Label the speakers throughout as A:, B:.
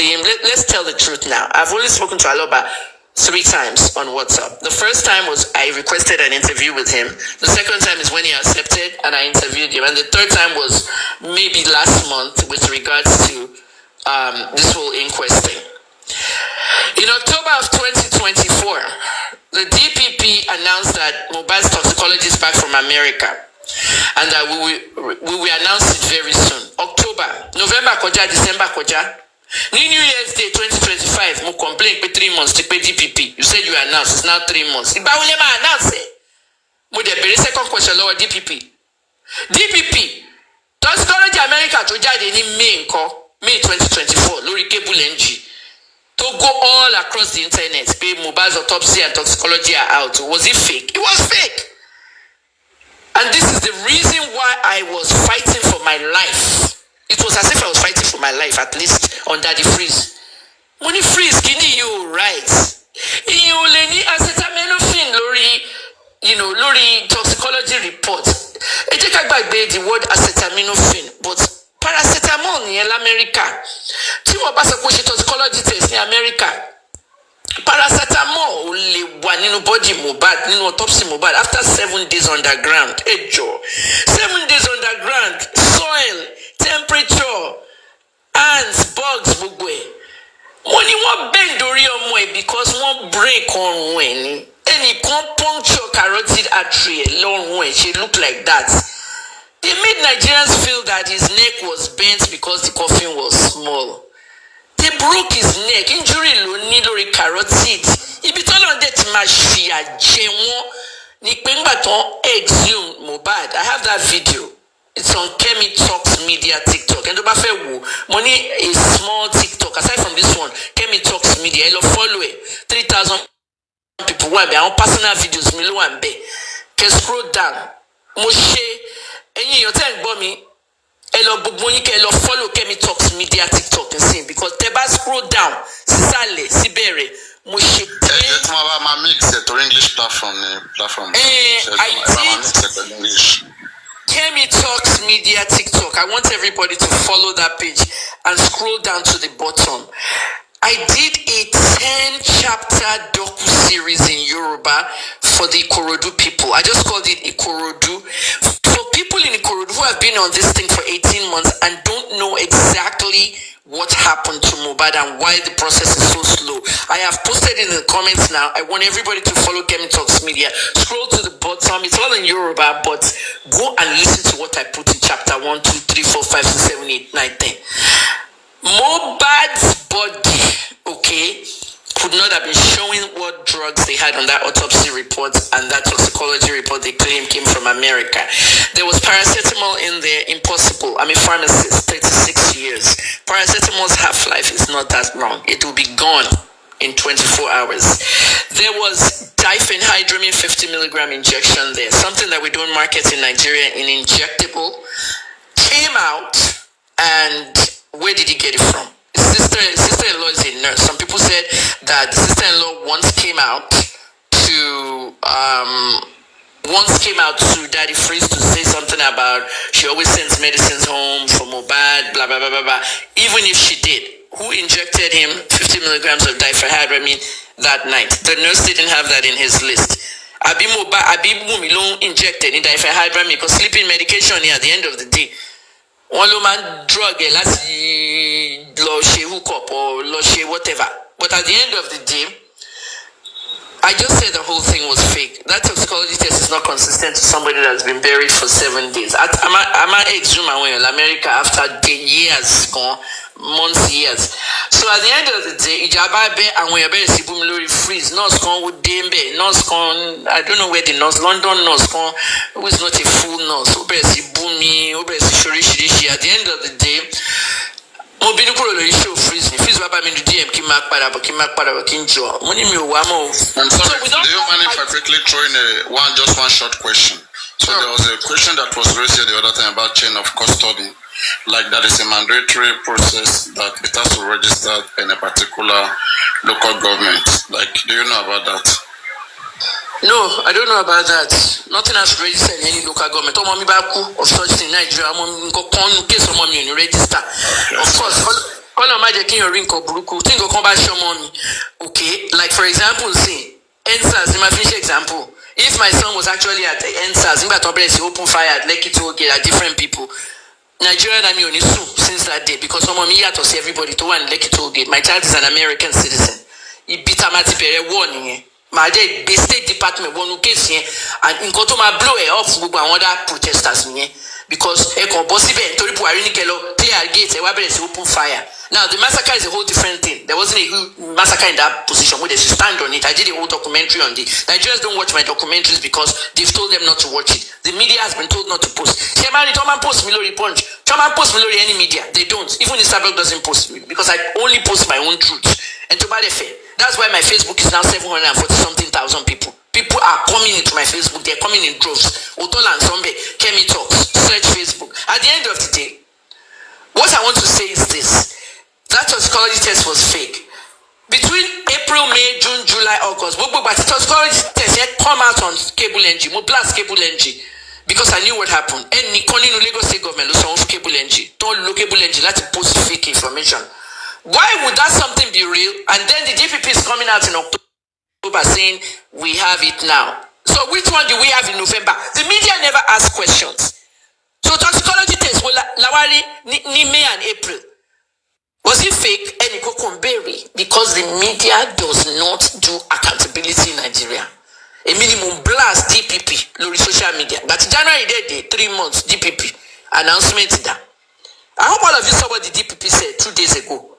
A: him. Let's tell the truth now. I've only spoken to Aloba 3 times on WhatsApp. The first time was I requested an interview with him. The second time is when he accepted and I interviewed him. And the third time was maybe last month with regards to this whole inquest thing. In October of 2024, the DPP announced that Mohbad's toxicologist back from America and that we will announce it very soon. October, November, December, New Year's Day 2025, mo complain for 3 months to pay DPP. You said you announced, it's now 3 months. If I will never announce it, mo the very second question lower DPP. DPP, toxicology America to jade in May 2024, lori cable NG. To go all across the internet, pay Mohbad's autopsy and toxicology are out. Was it fake? It was fake. And this is the reason why I was fighting for my life. It was as if I was fighting for my life, at least on Daddy Freeze. Money Freeze, Guinea, you right. You leni acetaminophen, lori toxicology report. I take back the word acetaminophen, but paracetamol in America. Tí wọ́n bá sọ pé ṣe toxicology test in America. Paracetamol lè wà nínú body Mohbad, nínú autopsy Mohbad after 7 days underground. 7 days underground, soil, temperature, ants, bugs, gbogbo ẹ̀. Wọ́n ní wọ́n bend orí ọmọ ẹ̀ because wọ́n break ọrùn ẹ̀ ni. Ẹnìkan puncture carotid artery ẹ̀ lọ́rùn ẹ̀ ṣe look like that. They made Nigerians feel that his neck was bent because the coffin was small. They broke his neck. Injury lori carotid. Ibi tọ́lọ́ dẹ̀ ti máa ṣìyà jẹ wọ́n ní pé ńgbà tán exhume Mohbad. I have that video. It's on Kemi Talks Media TikTok. And tó bá fẹ́ wò, mo ní a small TikTok. Aside from this one, Kemi Talks Media. Ẹ lọ follow it. 3,000 people wà bẹ̀. Àwọn personal videos mi ló wà bẹ̀. Kẹ́ scroll down. Mo ṣe ẹ̀yin èèyàn tẹ́ ń gbọ́ mi. Ẹ lọ gbogbo yín kẹ́ lọ follow Kemi Talks Media TikTok nsìn because tẹ́ bá scroll down sísàlẹ̀ síbẹ̀rẹ̀ mo ṣe pé.
B: Ẹ tí wọ́n bá máa mix ẹ̀ torí English platform.
A: I did Kemi Talks Media TikTok. I want everybody to follow that page and scroll down to the bottom. I did a 10-chapter docu-series in Yoruba for the Ikorodu people. I just called it Ikorodu. For people in Ikorodu who have been on this thing for 18 months and don't know exactly what happened to Mohbad and why the process is so slow, I have posted in the comments now. I want everybody to follow Kemi Talks Media. Scroll to the bottom. It's all in Yoruba, but go and listen to what I put in chapter 1, 2, 3, 4, 5, 6, 7, 8, 9, 10. Mohbad's body, okay, could not have been showing what drugs they had on that autopsy report and that toxicology report they claim came from America. There was paracetamol in there, impossible. I'm a pharmacist, 36 years. Paracetamol's half-life is not that long. It will be gone in 24 hours. There was diphenhydramine 50 milligram injection there, something that we don't market in Nigeria in injectable. Came out, and where did he get it from? His sister-in-law is a nurse. Some people said that the sister-in-law once came out to Daddy Freeze to say something about she always sends medicines home for Mohbad, blah, blah, blah, blah, blah. Even if she did, who injected him 50 milligrams of diphenhydramine that night? The nurse didn't have that in his list. Abi Wunmi lo injected in diphenhydramine because sleeping medication here at the end of the day. One man drug láti lọ ṣe hook up or lọ ṣe whatever. But at the end of the day, I just said the whole thing was fake. That toxicology test is not consistent to somebody that's been buried for 7 days. I'm an exhume in America after years, months, years. So at the end of the day, and we are very freeze. Nurse con with Dembe, nurse con, I don't know where the nurse, London nurse con, who is not a full nurse. Bumi, at the end of the day, so do you mind
B: if I quickly throw in one short question? So there was a question that was raised here the other time about chain of custody. Like that is a mandatory process that it has to register in a particular local government. Like, do you know about that?
A: No, I don't know about that. Nothing has registered in any local government. Of such in Nigeria, case of register. Of course, Kọ́lọ̀ má jẹ́ kí èèyàn rí nǹkan burúkú tí nǹkan kan bá ṣọmọ mi. Okay, like for example, see, NSAS, my finished example. If my son was actually at the NSAS, nígbà tó bẹ̀rẹ̀ sí open fire at Lekki Tollgate at different people, Nigerian army only sue since that day because ọmọ mi yàtọ̀ sí everybody tó wà ní Lekki Tollgate. My child is an American citizen. Ibi tá a máa ti bẹ̀rẹ̀ wọ̀ nìyẹn. Màá jẹ́ ìgbé state department wọnú case yẹn and nǹkan tó máa blow ẹ̀ up gbogbo àwọn other protesters nìyẹn. Because ẹ kàn bọ́ síbẹ̀ nítorí Buhari ní kẹ́ lọ clear gate ẹ wá bẹ̀rẹ̀ sí open fire. Now the massacre is a whole different thing. There wasn't a huge massacre in that position where they should stand on it. I did a whole documentary on it. Nigerians don't watch my documentaries because they've told them not to watch it. The media has been told not to post. Shemani, Thomas post me lori Punch. Thomas post me lori any media. They don't. Even Instagram doesn't post me because I only post my own truth. And to buy the fair. That's why my Facebook is now 740 something thousand people. People are coming into my Facebook. They're coming in droves. Otola and Sombe, Kemi talks, search Facebook. At the end of the day, what I want to say is this. That toxicology test was fake. Between April, May, June, July, August, but the toxicology test had come out on cable NG, blast cable NG, because I knew what happened. And Nikoni no Lagos State government was on cable NG. Don't look cable NG, let's post fake information. Why would that something be real? And then the DPP is coming out in October saying we have it now. So which one do we have in November? The media never ask questions. So toxicology test will Lawali ni May and April. Was it fake? And it could berry because the media does not do accountability in Nigeria. A minimum blast DPP, lori social media. But January day, 3 months DPP announcement that. I hope all of you saw what the DPP said 2 days ago.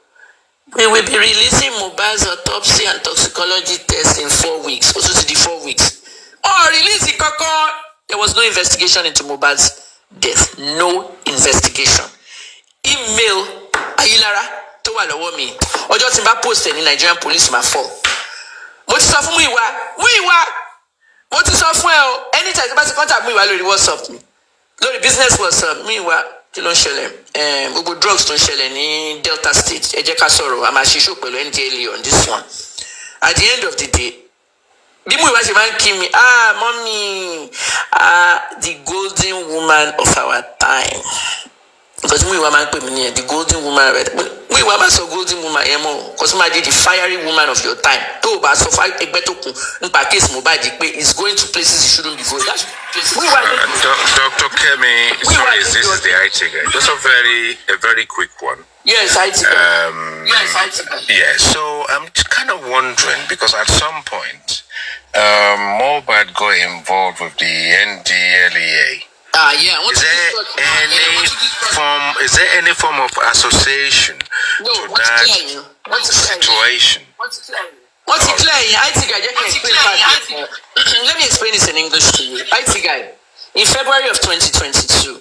A: We will be releasing Mohbad's autopsy and toxicology test in 4 weeks. Also to the 4 weeks. Oh, releasing Koko. There was no investigation into Mohbad's death. No investigation. Email Ayilara tó wà lọ́wọ́ mi. Ọjọ́ tí n bá post ní Nigerian police máa fall. Mo ti sọ fún Muyiwa. Mo ti sọ fún ẹ o. Anytime tí bá ti contact Muyiwa lórí WhatsApp mi. Lórí business WhatsApp Muyiwa kí ló ń ṣẹlẹ̀? Gbogbo drugs tó ń ṣẹlẹ̀ ní Delta State. Ẹ jẹ́ ká sọ̀rọ̀. A máa ṣe show pẹ̀lú NDLEA on this one. At the end of the day, bí Muyiwa ṣe máa ń kí mi, mommy, the golden woman of our time. Because Muyiwa man pè mí ní the golden woman. Muyiwa bá sọ golden woman yẹn mọ́ because ma di the fiery woman of your time. Tó o bá sọ fún ẹgbẹ́ tó kù nípa case Mohbad pé it's going to places he shouldn't be going.
C: Dr. Kemi, sorry, this is the IT guy. Just a very quick one.
A: Yes, IT guy. Yes, IT guy.
C: Yeah, so I'm kind of wondering because at some point, Mohbad got involved with the NDLEA.
A: Yeah.
C: Is there any form of association to that situation?
A: What's clear? IT guy, let me explain this in English to you. IT guy, in February of 2022,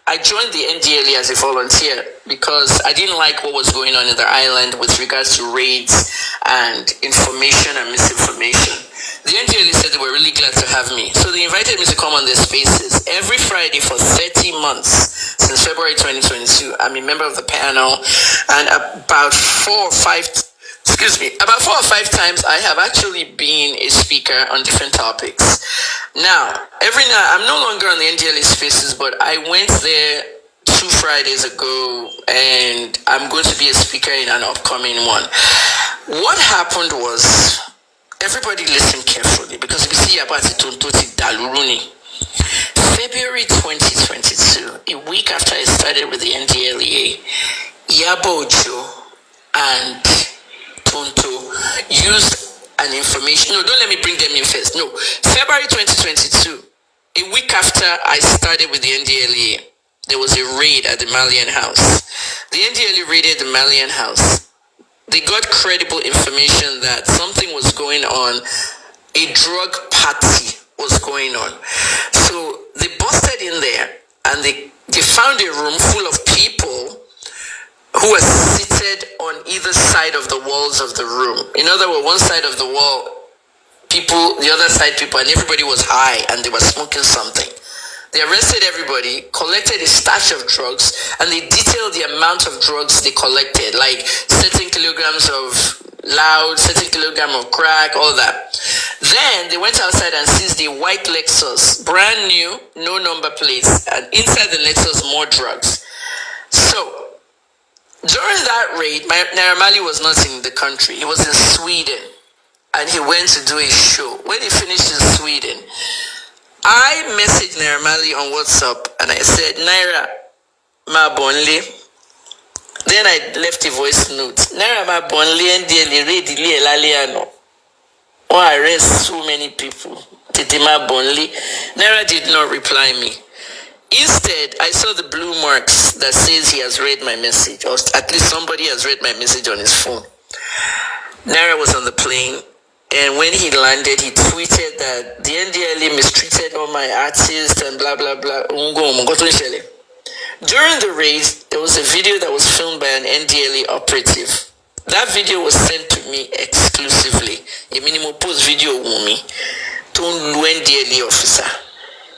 A: I joined the NDLEA as a volunteer because I didn't like what was going on in the island with regards to raids and information and misinformation. The NDLEA said they were really glad to have me. So they invited me to come on their spaces every Friday for 30 months since February 2022. I'm a member of the panel, and about 4 or 5 times I have actually been a speaker on different topics. Now, every night, I'm no longer on the NDLEA spaces, but I went there 2 Fridays ago, and I'm going to be a speaker in an upcoming one. What happened was, everybody listen carefully because we see about it on Daluruni. February 2022, a week after I started with the NDLEA, Yabojo and Tonto used an information. No, don't let me bring them in first. No, February 2022, a week after I started with the NDLEA, there was a raid at the Malian house. The NDLEA raided the Malian house. They got credible information that something was going on, a drug party was going on. So they busted in there and they found a room full of people who were seated on either side of the walls of the room. In other words, one side of the wall, people, the other side people, and everybody was high and they were smoking something. They arrested everybody, collected a stash of drugs, and they detailed the amount of drugs they collected, like certain kilograms of loud, certain kilogram of crack, all that. Then they went outside and seized a white Lexus, brand new, no number plates, and inside the Lexus more drugs. So During that raid, Naira Marley was not in the country. He was in Sweden. And he went to do a show. When he finished in Sweden, I messaged Naira Marley on WhatsApp and I said, Naira, ma bonle. Then I left a voice note. Naira ma bonle NDLEA readily elaliano. Or arrest so many people. Titima bonle. Naira did not reply me. Instead, I saw the blue marks that says he has read my message, or at least somebody has read my message on his phone. Naira was on the plane, and when he landed, he tweeted that the NDLEA mistreated all my artists and blah, blah, blah. During the raid, there was a video that was filmed by an NDLEA operative. That video was sent to me exclusively. A minimum post video Wunmi to NDLEA officer.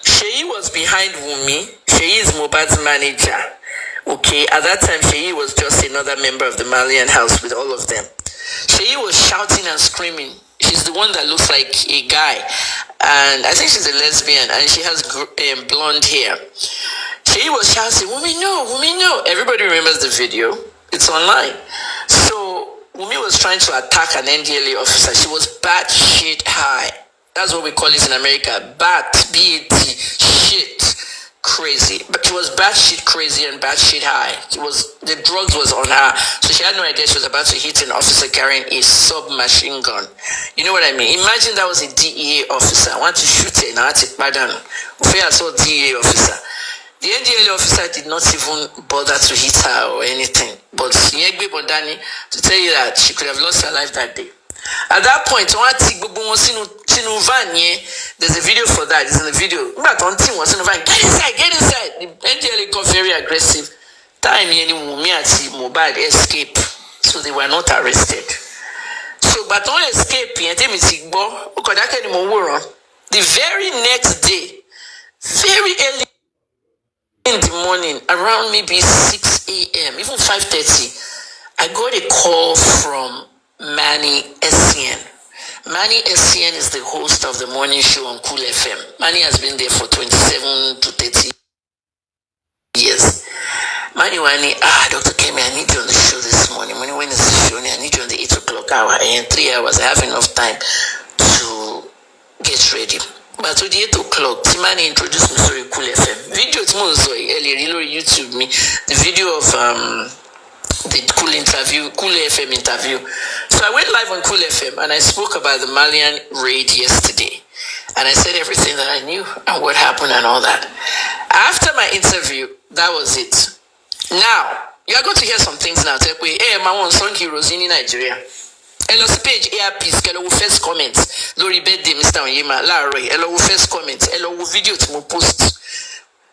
A: Sheyi was behind Wunmi. Sheyi is Mohbad's manager. Okay, at that time, Sheyi was just another member of the Malian house with all of them. Sheyi was shouting and screaming. She's the one that looks like a guy. And I think she's a lesbian, and she has blonde hair. Sheyi was shouting, Wunmi, no, Wunmi, no. Everybody remembers the video. It's online. So, Wunmi was trying to attack an NDLEA officer. She was bat shit high. That's what we call it in America. Bat, B-A-T, shit, crazy. But she was bat shit crazy and bat shit high. The drugs was on her. So she had no idea she was about to hit an officer carrying a submachine gun. You know what I mean? Imagine that was a DEA officer. I want to shoot her. Now I take pardon. I saw DEA officer. The NDLEA officer did not even bother to hit her or anything. But to tell you that she could have lost her life that day. At that point, there's a video for that. It's in the video. Get inside. The NDLEA got very aggressive. Time Mohbad escape. So they were not arrested. So, but on escape, the very next day, very early in the morning, around maybe 6 a.m., even 5:30, I got a call from Mani SCN. Mani SCN is the host of the morning show on Cool FM. Mani has been there for 27 to 30 years. Mani Wani, Dr. Kemi, I need you on the show this morning. When is the show? I need you on the 8 o'clock hour. And 3 hours, I have enough time to get ready. But to the 8 o'clock, Mani introduced me to Cool FM. Video earlier, YouTube me. The video of the Cool FM interview. So I went live on Cool FM and I spoke about the Malian raid yesterday. And I said everything that I knew and what happened and all that. After my interview, that was it. Now, you are going to hear some things now. Hey, my one song heroes in Nigeria. Hello, page ARPs, hello, first comments. Lori birthday, Mr. Onyema, Larry, hello, first comments, hello, video to post.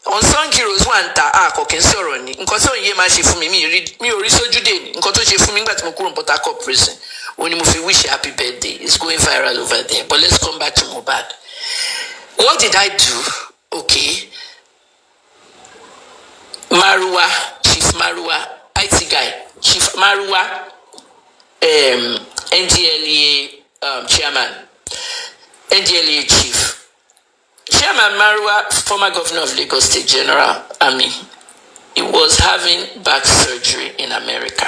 A: On Song Heroes one ta kokin soro ni nkan so ye ma se fun mi ori soju de ni nkan to se fun mi ngba ti mo kuro Port Harcourt prison oni mo fi wish happy birthday. It's going viral over there. But let's come back to Mohbad. What did I do? Okay, Chief Marua, IT guy, Chief Marua, NDLEA chairman, NDLEA chief. Chairman Marua, former governor of Lagos State General Army, he was having back surgery in America.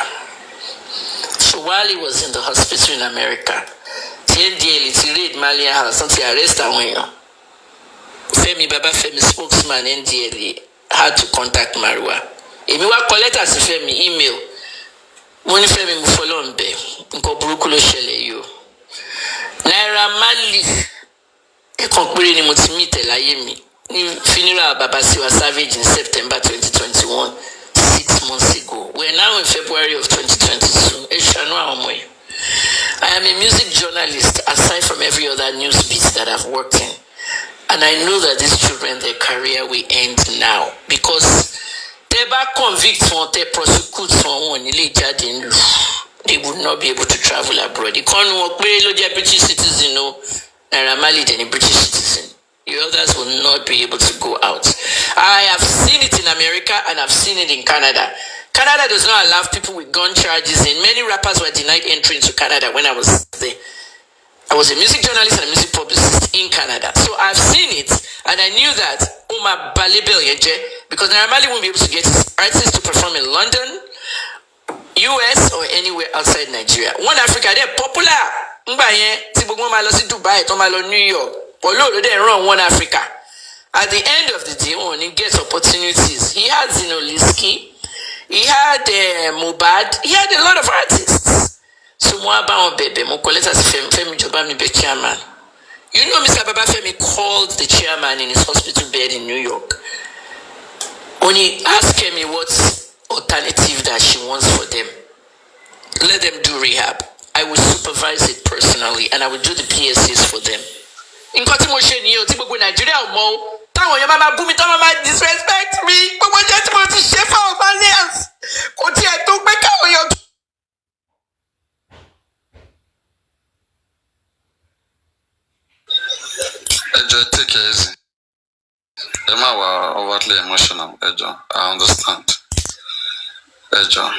A: So while he was in the hospital in America, the NDLEA raid Malian house until arrest him. Femi spokesman NDLEA had to contact Marua. If you want collect as Femi email, money Femi mu follow on be. Nko buruku lo shele yo. Naira Marley. Concluding in Mutimite Layemi, funeral Babasiwa Savage in September 2021, 6 months ago. We're now in February of 2022. I am a music journalist aside from every other news piece that I've worked in. And I know that these children, their career will end now. Because they back convict one, they prosecute someone, they would not be able to travel abroad. They can't work, British citizen, Naira Marley than a British citizen. The others will not be able to go out. I have seen it in America and I've seen it in Canada. Canada does not allow people with gun charges in. Many rappers were denied entry into Canada when I was there. I was a music journalist and a music publicist in Canada. So I've seen it and I knew that because Naira Marley won't be able to get his artists to perform in London, US or anywhere outside Nigeria. One Africa, they're popular. Dubai, New York. They run One Africa. At the end of the day, when he gets opportunities, he had Zinoliski, he had Mohbad, he had a lot of artists. So Femi be chairman. You know, Mr. Baba Femi called the chairman in his hospital bed in New York. When he asked Kemi what alternative that she wants for them, let them do rehab. I will supervise it personally and I will do the PSAs for them. In Kotimoshe Niyo, Tibogo Nigeria Mo, Tawo your mama boom, mama disrespect me, but when you're to share for Malians, Koti I took back out your
B: Ejo, take it easy. Emma were overtly emotional, Ejo. I understand. Ejo.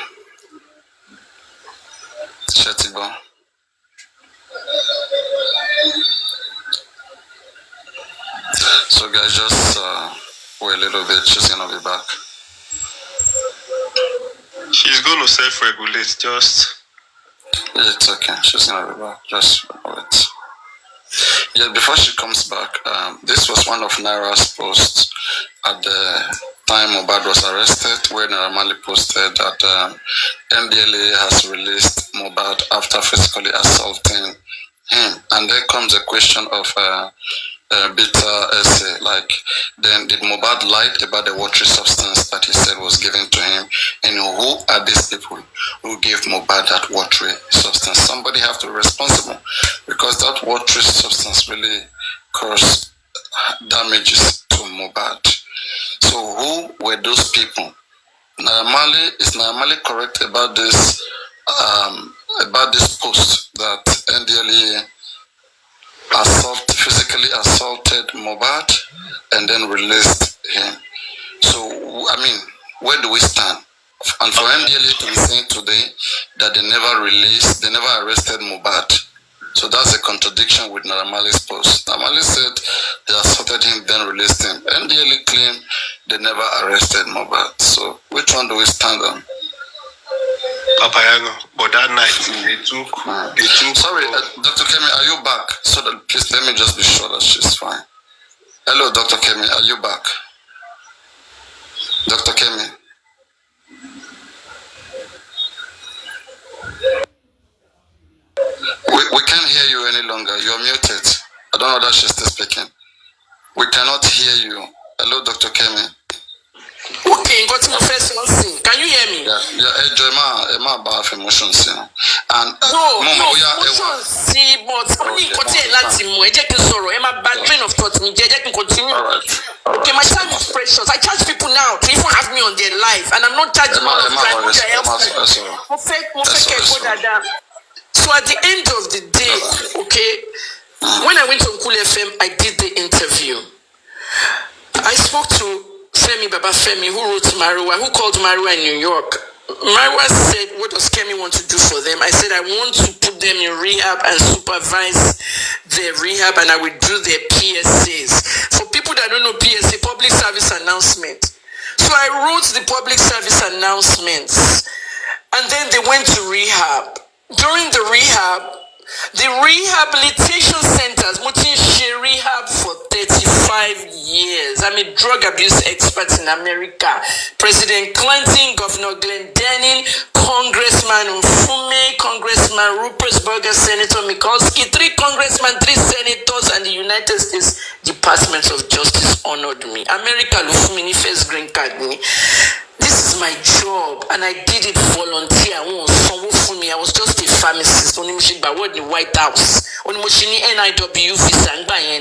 B: Shetibo. So guys, just wait a little bit. She's gonna be back.
D: She's gonna self-regulate. Just.
B: It's okay. She's gonna be back. Just wait. Yeah, before she comes back, this was one of Naira's posts at the time Mohbad was arrested, where Naira posted that NDLEA has released Mohbad after physically assaulting him. And there comes a question of XP0SE, like, then did Mohbad lie about the watery substance that he said was given to him? And who are these people who gave Mohbad that watery substance? Somebody have to be responsible, because that watery substance really caused damages to Mohbad. So who were those people? Is Naira Marley correct about this post that NDLEA physically assaulted Mohbad and then released him? So, I mean, where do we stand? And for NDLEA to be saying today that they never arrested Mohbad, so that's a contradiction with Naira Marley's post. Naira Marley said they assaulted him, then released him. NDLEA claimed they never arrested Mohbad. So, which one do we stand on?
D: Papayago, but that night they took.
B: Sorry, Dr. Kemi, are you back? So that, please let me just be sure that she's fine. Hello, Dr. Kemi, are you back? Dr. Kemi. We can't hear you any longer. You're muted. I don't know that she's still speaking. We cannot hear you. Hello, Dr. Kemi.
A: Okay, got my first one thing. Can you hear me?
B: Yeah, Emma about emotions, you know. And
A: emotions, see, but only continue Latin more. Emma bad train of thought me. Continue.
B: Alright.
A: Okay, my time is precious. I charge people now to even have me on their life, and I'm not charging all of time. So at the end of the day, okay, when I went to Uncle FM, I did the interview. I spoke to Femi Baba Femi, who wrote Mariwa, who called Mariwa in New York. Mariwa said, what does Kemi want to do for them? I said, I want to put them in rehab and supervise their rehab, and I will do their PSAs. For people that don't know PSA, public service announcement. So I wrote the public service announcements, and then they went to rehab. During the rehab, the rehabilitation centers, Mutin rehab for 35 years. I'm a drug abuse expert in America. President Clinton, Governor Glenn Denning, Congressman Wunmi, Congressman Rupert Berger, Senator Mikulski, 3 congressmen, 3 senators, and the United States Department of Justice honored me. America, Lufumi, first green card me. This is my job, and I did it volunteer. I was just a pharmacist. Only in the White House. Only NIW visa,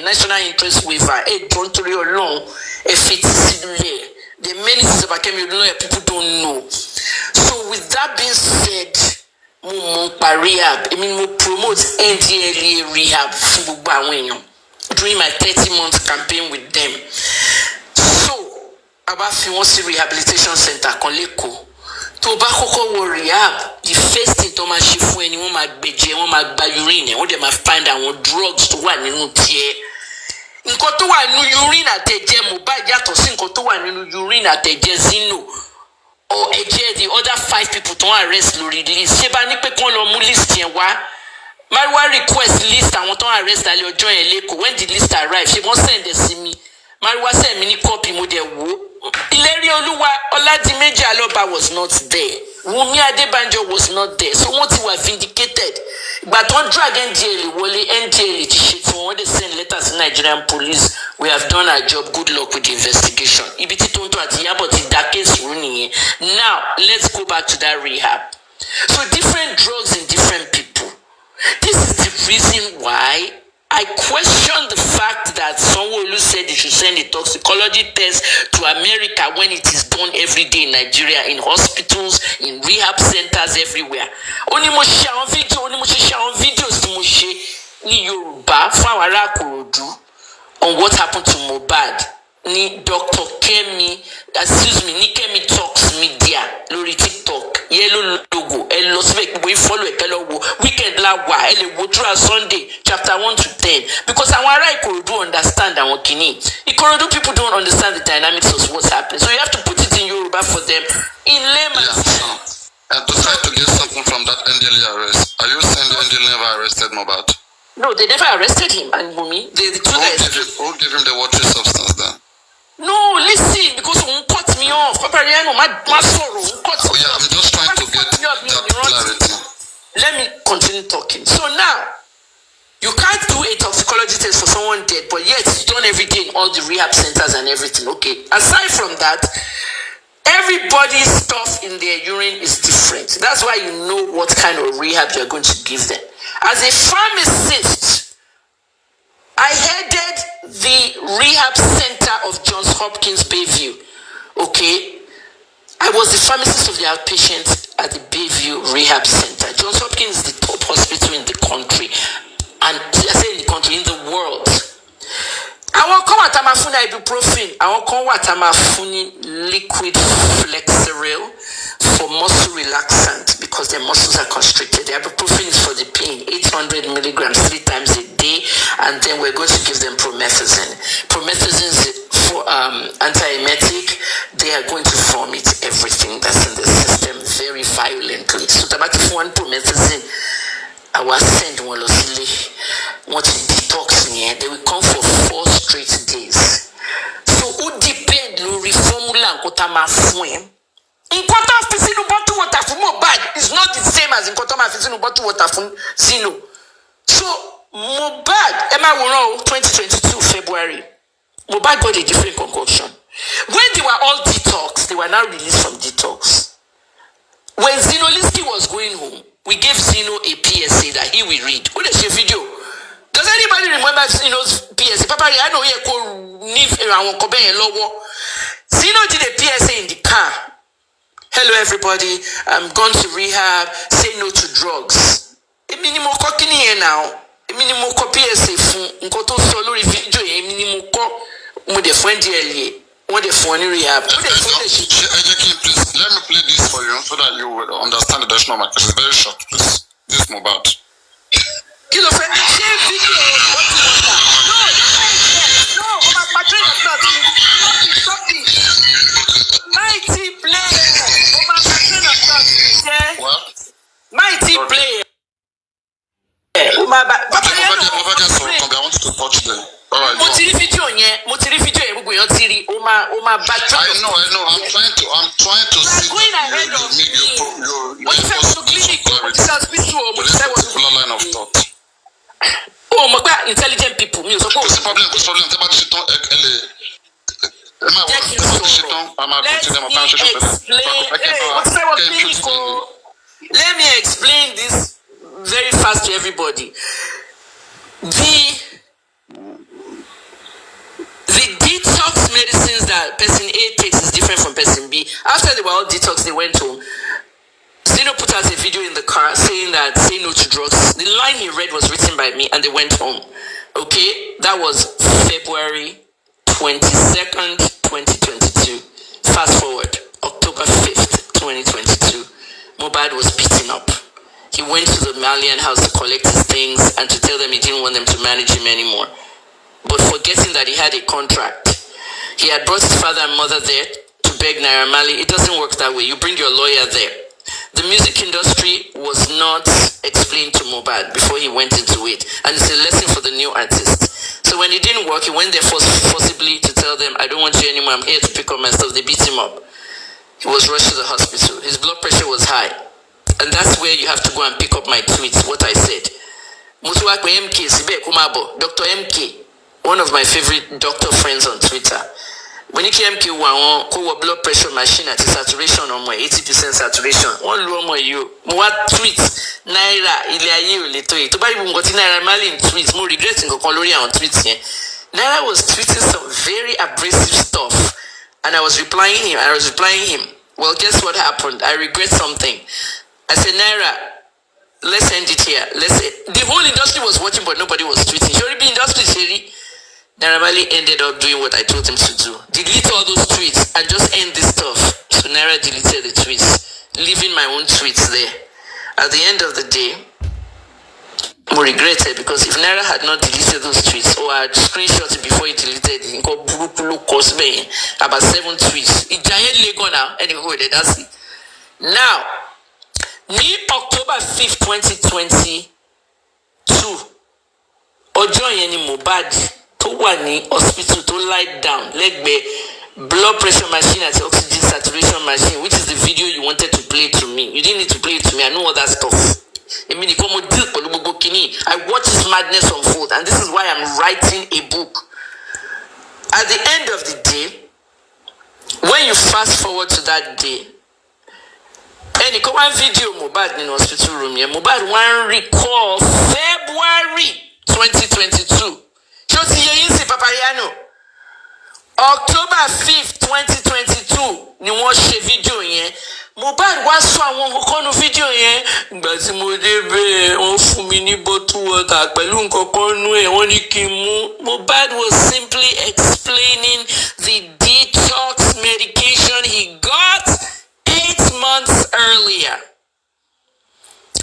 A: national interest waiver. Don't worry alone. There are many things about Kemi people don't know. So with that being said, rehab. I mean, we promote NDLEA rehab during my 30-month campaign with them. So about Fiwonsi Rehabilitation Center, Konleko. Tobacco rehab, the first thing to my shift when you want my urine, what they might find out drugs to one in tear. In Kotoa, no urine at the gem, Mohbad Yato, Sin Kotoa, no urine at the Jezino. or the other 5 people don't arrest Lori list. Sheba ni pe kon lo mu list yen wa. Mariwa request list and don't arrest Ali Ojo and Leko. When the list arrive, she won't send the see me. Mariwa send me copy mo de wo. Ileri Oluwa Oladimeji Aloba was not there. Wunmi Adebanjo was not there. So what you were vindicated. But don't drag NDLEA to shit. So when they send letters to Nigerian police, we have done our job. Good luck with the investigation. Now let's go back to that rehab. So different drugs in different people. This is the reason why I question the fact that someone who said they should send a toxicology test to America when it is done every day in Nigeria, in hospitals, in rehab centers, everywhere. Only mo share on videos ni Yoruba fawara Korodu on what happened to Mohbad. Ni Dr. Kemi, ni Kemi Talks Media, lórí TikTok, yellow logo, we follow weekend lawa, throughout Sunday, chapter 1 to 10. Because our Ikorodu understand our Kini. Ikorodu people don't understand the dynamics of what's happening. So you have to put it in Yoruba for them in layman's terms.
B: And to try to get something from that NDLEA arrest, are you saying the NDLEA never arrested Mohbad?
A: No, they never arrested him and Wunmi.
B: Who gave him the watery substance then?
A: No, listen, because won't cut me off. I'm
B: just trying to get that clarity.
A: Let me continue talking. So now, you can't do a toxicology test for someone dead, but yet it's done every day in all the rehab centers and everything. Okay. Aside from that, everybody's stuff in their urine is different. That's why you know what kind of rehab you're going to give them. As a pharmacist, I headed the rehab center of Johns Hopkins Bayview. Okay. I was the pharmacist of the outpatients at the Bayview Rehab Center. Johns Hopkins is the top hospital in the country. And I say in the country, in the world. I won't come at Amafuna ibuprofen. I won't come at Amafuni liquid flexeril for muscle relaxant because their muscles are constricted. The ibuprofen is for the pain, 800 milligrams 3 times a day, and then we're going to give them promethazine. Promethazine is for antiemetic. They are going to vomit everything that's in the system very violently. So one promethazine, I was sent one want to detox me. They will come for 4 straight days. So who depend on reformula and kotama fuen? In quarter of piscine bottle water for Mohbad is not the same as in quarter of piscine bottle water for Zino. So Mohbad, 2022 February, Mohbad got a different concoction. When they were all detox, they were now released from detox. When Zino Linsky was going home, we gave Zino a PSA that he will read. What is your video? Does anybody remember Zino's PSA? Papa, I know you go leave around Kobe and Lowo. Zino did a PSA in the car. Hello, everybody. I'm going to rehab. Say no to drugs. A minimum cooking here now. A minimum PSA fun. Nkoto solo video. A minimum with the friend NDLEA. What the phone rehab?
B: Please let me play this for you so that you will understand the decision of my question. It's very short, please. This Mohbad.
A: Kilo friend, share video. No, my train of thought. Stop it. Mighty player. My train of thought.
B: What?
A: Mighty player.
B: I want to touch them. All right. I know. I'm trying to see your particular line of thought.
A: Oh, my God, intelligent people.
B: Let me
A: explain this very fast to everybody. The detox medicines that person A takes is different from person B. After they were all detox, they went home. Zeno put out a video in the car saying that say no to drugs. The line he read was written by me and they went home. Okay, that was February 22nd, 2022. Fast forward, October 5th, 2022. Mohbad was beaten up. He went to the Malian house to collect his things and to tell them he didn't want them to manage him anymore. But forgetting that he had a contract. He had brought his father and mother there to beg Naira Marley. It doesn't work that way. You bring your lawyer there. The music industry was not explained to Mohbad before he went into it. And it's a lesson for the new artist. So when it didn't work, he went there forcibly to tell them, I don't want you anymore, I'm here to pick up my stuff. They beat him up. He was rushed to the hospital. His blood pressure was high. And that's where you have to go and pick up my tweets, what I said. Mutuwakwe MK, Sibe Kumabo, Dr. MK, one of my favorite doctor friends on Twitter. When he came to one blood pressure machine at saturation on my 80% saturation, one low more you what tweets Naira Ilya little to buy even got Naira Marley in tweets, more regretting Coloria on tweets here. Naira was tweeting some very abrasive stuff, and I was replying him. Well, guess what happened? I regret something. I said, Naira, let's end it here. The whole industry was watching, but nobody was tweeting. Should be industry, Sherry? Naira Marley ended up doing what I told him to do. Delete all those tweets and just end this stuff. So Naira deleted the tweets, leaving my own tweets there. At the end of the day, I regretted, because if Naira had not deleted those tweets, or I had screenshot it before he deleted it, about 7 tweets. It giant Lego now. Anyway, that's it. Now, October 5th, 2022, Ojo Yeni Mohbad to wani hospital to lie down, leg blood pressure machine at oxygen saturation machine, which is the video you wanted to play to me. You didn't need to play it to me. I know all that stuff. I watch this madness unfold, and this is why I'm writing a book. At the end of the day, when you fast forward to that day, and you come one video Mohbad in hospital room here, Mohbad one recall February 2022. October 5th, 2022, ni wọ́n ṣe video yẹn. Mohbad wá sọ àwọn nǹkan nínú video yẹn. Ìgbà tí mo débẹ̀, wọ́n fún mi ní bottle water pẹ̀lú nǹkan kan nínú ẹ̀, wọ́n ní kí n mú. Mohbad was simply explaining the detox medication he got 8 months earlier.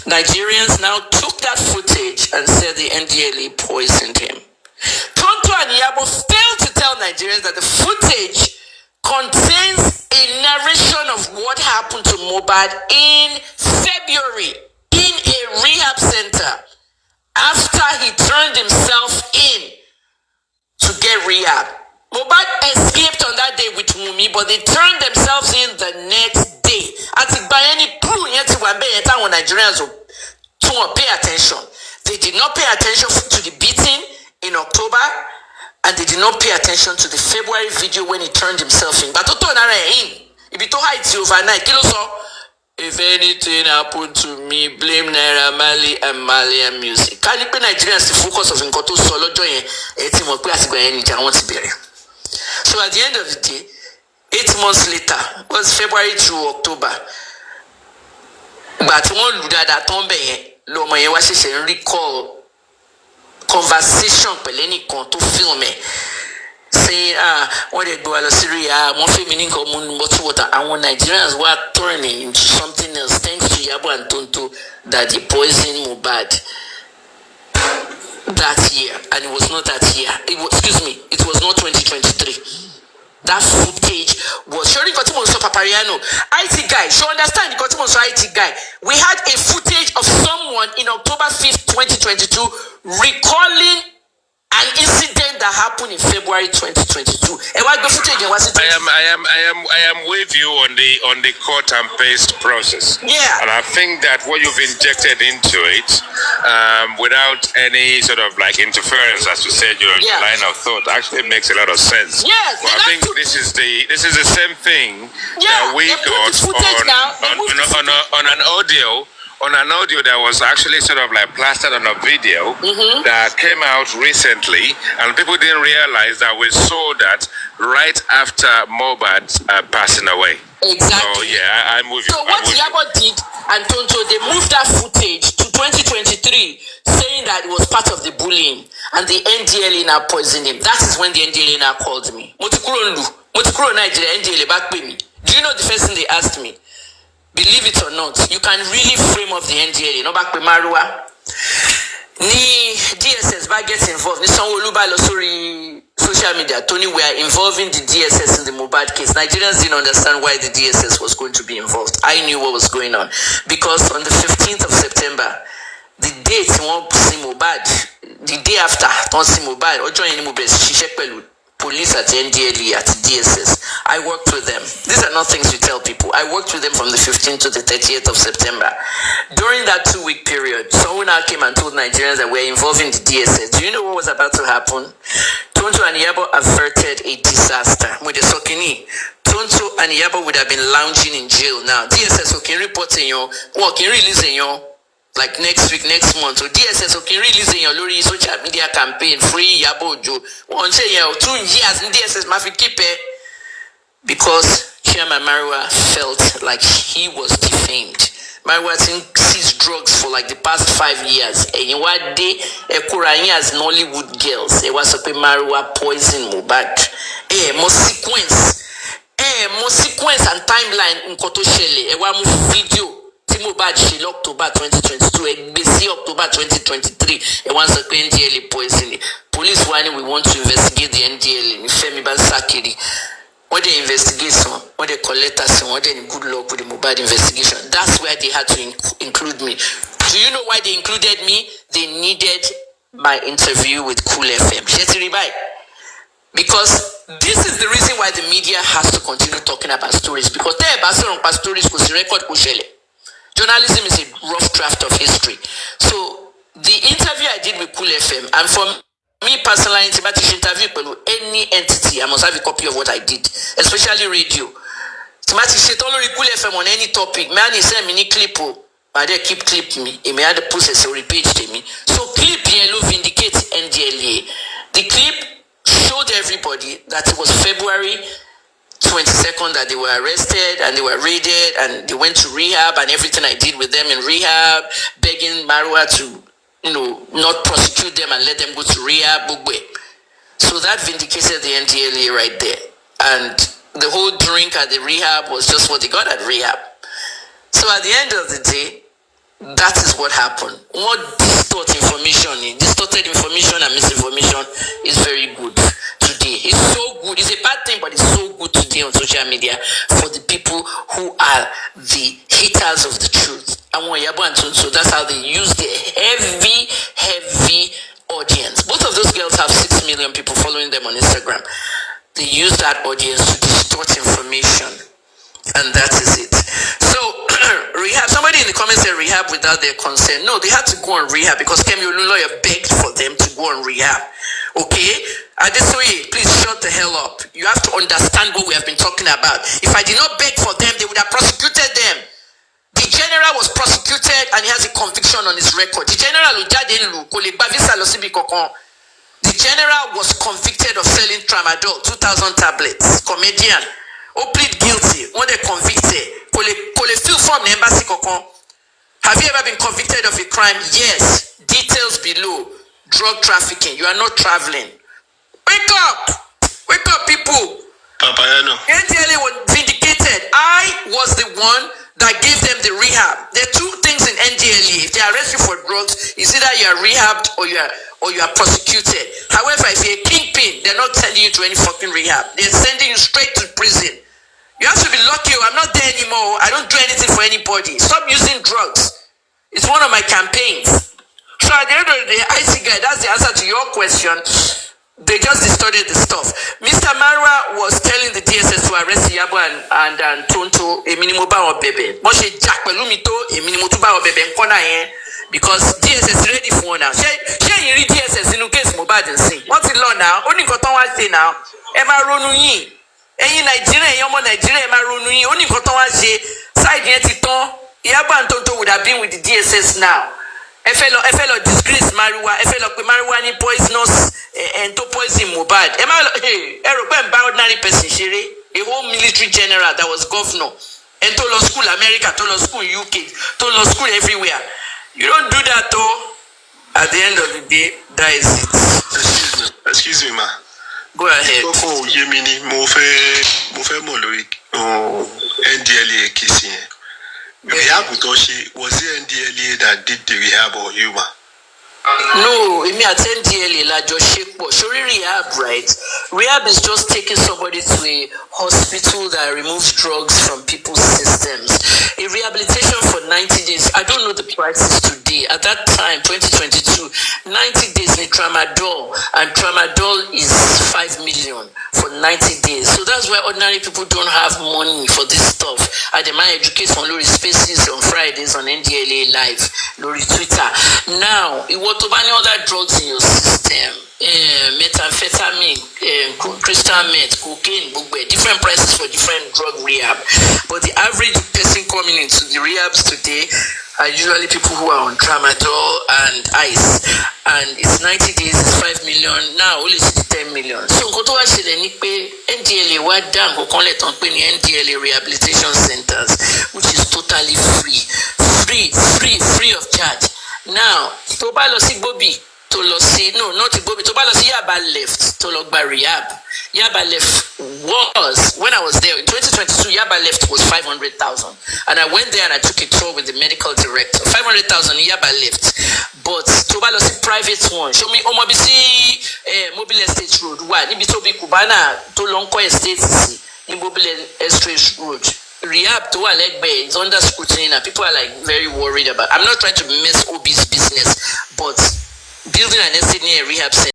A: Nigerians now took that footage and said the NDLEA poisoned him. Tonto and Yabo failed to tell Nigerians that the footage contains a narration of what happened to Mohbad in February in a rehab center after he turned himself in to get rehab. Mohbad escaped on that day with Wunmi, but they turned themselves in the next day. At any Nigerians to pay attention. They did not pay attention to the beating in October, and they did not pay attention to the February video when he turned himself in. But if it overnight, if anything happened to me, blame Naira Marley and Malian music. Can you be Nigerians the focus of Inkoto solo join? So at the end of the day, 8 months later, was February through October. But one that tombe lo mo yen wa sese recall conversation pẹ̀lú ẹnìkan tó film ẹ̀ saying wọ́n lè gbọ́ lọ Syria wọ́n fẹ́ mi ní nǹkan mú bottle water. Àwọn Nigerians were turning into something else thanks to Yabo and Tonto that they poisoned Mohbad that year, and it was not that year. It was not 2023. That footage was showing Kotimoso Papariano, IT guy. So understand Kotimoso IT guy. We had a footage of someone in October 5th, 2022, recalling an incident that happened in February 2022. And what the footage was it?
C: I am with you on the cut and paste process.
A: Yeah.
C: And I think that what you've injected into it, without any sort of like interference, as you said, your line of thought actually makes a lot of sense.
A: Yes.
C: Well, I think this is the same thing that we got on an audio. On an audio that was actually sort of like plastered on a video that came out recently, and people didn't realize that we saw that right after Mohbad passing away.
A: Exactly.
C: So yeah, I'm with you.
A: So what Yabo did, and Tonto, they moved that footage to 2023, saying that it was part of the bullying, and the NDLEA now poisoned him. That is when the NDLEA now called me. Motikuro Nigeria, NDLEA back with me. Do you know the first thing they asked me? Believe it or not, you can really frame up the NDLEA. No back with Marua. Ni DSS back gets involved. Ni Sanwo-Olu ba lọ sórí social media, Tony, we are involving the DSS in the Mohbad case. Nigerians didn't understand why the DSS was going to be involved. I knew what was going on. Because on the 15th of September, the date won't see Mohbad, the day after, don't see Mohbad, or join any police at NDLEA, at DSS. I worked with them. These are not things you tell people. I worked with them from the 15th to the 30th of September. During that 2-week period, someone now came and told Nigerians that we're involving the DSS. Do you know what was about to happen? Tonto and Yabo averted a disaster with the SH0ÇKIN. Tonto and Yabo would have been lounging in jail now. DSS can report in your, or can release in your, like next week, next month. So DSS can release in your Lori social media campaign, free Yabo Joe. 2 years in DSS must keep it. Because Chairman Marwa felt like he was defamed. Marwa sees drugs for like the past 5 years. And in what day, Ekurani as Nollywood girls, it was a Marwa poison Mohbad. More sequence and timeline in Koto Shele. One video. Mohbad she October 2022, BC October 2023. And once a NDLEA poisoning. Police warning, we want to investigate the NDLEA. Femi Bansakiri. When they investigate some, when they collect us, when they good luck with the Mohbad investigation. That's where they had to include me. Do you know why they included me? They needed my interview with Cool FM. Because this is the reason why the media has to continue talking about stories. Because there are stories because the record kushele. Journalism is a rough draft of history. So the interview I did with Cool FM, and for me personally, interview any entity, I must have a copy of what I did, especially radio. Cool FM on any topic. Man, he sent me clip, but they keep clip me. He may have the process or repeat to me. So clip yellow vindicates NDLEA. The clip showed everybody that it was February 22nd that they were arrested and they were raided and they went to rehab and everything I did with them in rehab, begging Marwa to, not prosecute them and let them go to rehab. So that vindicated the NDLEA right there. And the whole drink at the rehab was just what they got at rehab. So at the end of the day, that is what happened. What distorted information and misinformation is very good today. It's so good. It's a bad thing, but it's so good today on social media for the people who are the haters of the truth. So that's how they use their heavy audience. Both of those girls have 6 million people following them on Instagram. They use that audience to distort information. And that is it. So, rehab. Somebody in the comments said rehab without their consent. No, they had to go on rehab because Kemi lawyer begged for them to go on rehab. Okay? Adesoye, please shut the hell up. You have to understand what we have been talking about. If I did not beg for them, they would have prosecuted them. The general was prosecuted and he has a conviction on his record. The general was convicted of selling tramadol, 2,000 tablets. Comedian. Who plead guilty when they convicted. Have you ever been convicted of a crime? Yes. Details below. Drug trafficking. You are not traveling. Wake up, people.
D: Papayano.
A: NDLEA was vindicated. I was the one that gave them the rehab. There are two things in NDLEA. If they arrest you for drugs, it's either you are rehabbed or you are prosecuted. However, if you're a kingpin, they're not sending you to any fucking rehab. They're sending you straight to prison. You have to be lucky. I'm not there anymore. I don't do anything for anybody. Stop using drugs. It's one of my campaigns. So at the end of the day, I see, guy, that's the answer to your question. They just distorted the stuff. Mr. Marwa was telling the DSS to arrest Yabo and Tonto a minimum ba bebe. Moshe Jack Pelumito a minimum ba bebe nkona yen because DSS ready for now. She you read DSS in case Mohbad and see. What's the law now? Only nkan ton wa say now. E ma ronu yin. Eyin Nigeria, yomo Nigeria e ma ronu yin. Only nkan ton wa say side yen ti ton. Yabo and Tonto would have been with the DSS now. A fellow disgrace Mariwa, a fellow marijuana poisonous and to poison Mohbad. Ordinary person, a whole military general that was governor, and to law school America, to law school UK, to law school everywhere. You don't do that though. At the end of the day, that is it.
D: Excuse me, ma.
A: Go ahead.
D: NDLEA kissing. Rehab was the NDLEA that did the rehab or you, ma?
A: No, I mean at NDLEA la just shake but sorry rehab, right? Rehab is just taking somebody to a hospital that removes drugs from people's systems. A rehabilitation for 90 days. I don't know the prices today. At that time, 2022, 90 days in tramadol, and tramadol is 5 million for 90 days. So that's why ordinary people don't have money for this stuff. I demand education on Lori Spaces on Fridays on NDLEA Live, Lori Twitter. Now, what about any other drugs in your system? Methamphetamine, crystal meth, cocaine, different prices for different drug rehab. But the average person coming into the rehabs today are usually people who are on tramadol and ice. And it's 90 days, it's 5 million. Now, only 10 million. So, NDLEA, what done? NDLEA Rehabilitation Centers, which is totally free of charge. Now, Tobalosi Bobby. No, not Bobby. Tobalosi Yaba left to Logba Rehab. Yaba left was, when I was there in 2022, Yaba left was 500,000. And I went there and I took a tour with the medical director. 500,000 Yaba left. But Tobalosi private one. Show me Omobisi Mobile Estate Road. Why? Nibitobi Kubana to Lonko Estate Mobile Estate Road. Rehab to Alegbe is under scrutiny and people are like very worried about. I'm not trying to mess OB's business, but building an estate near a rehab center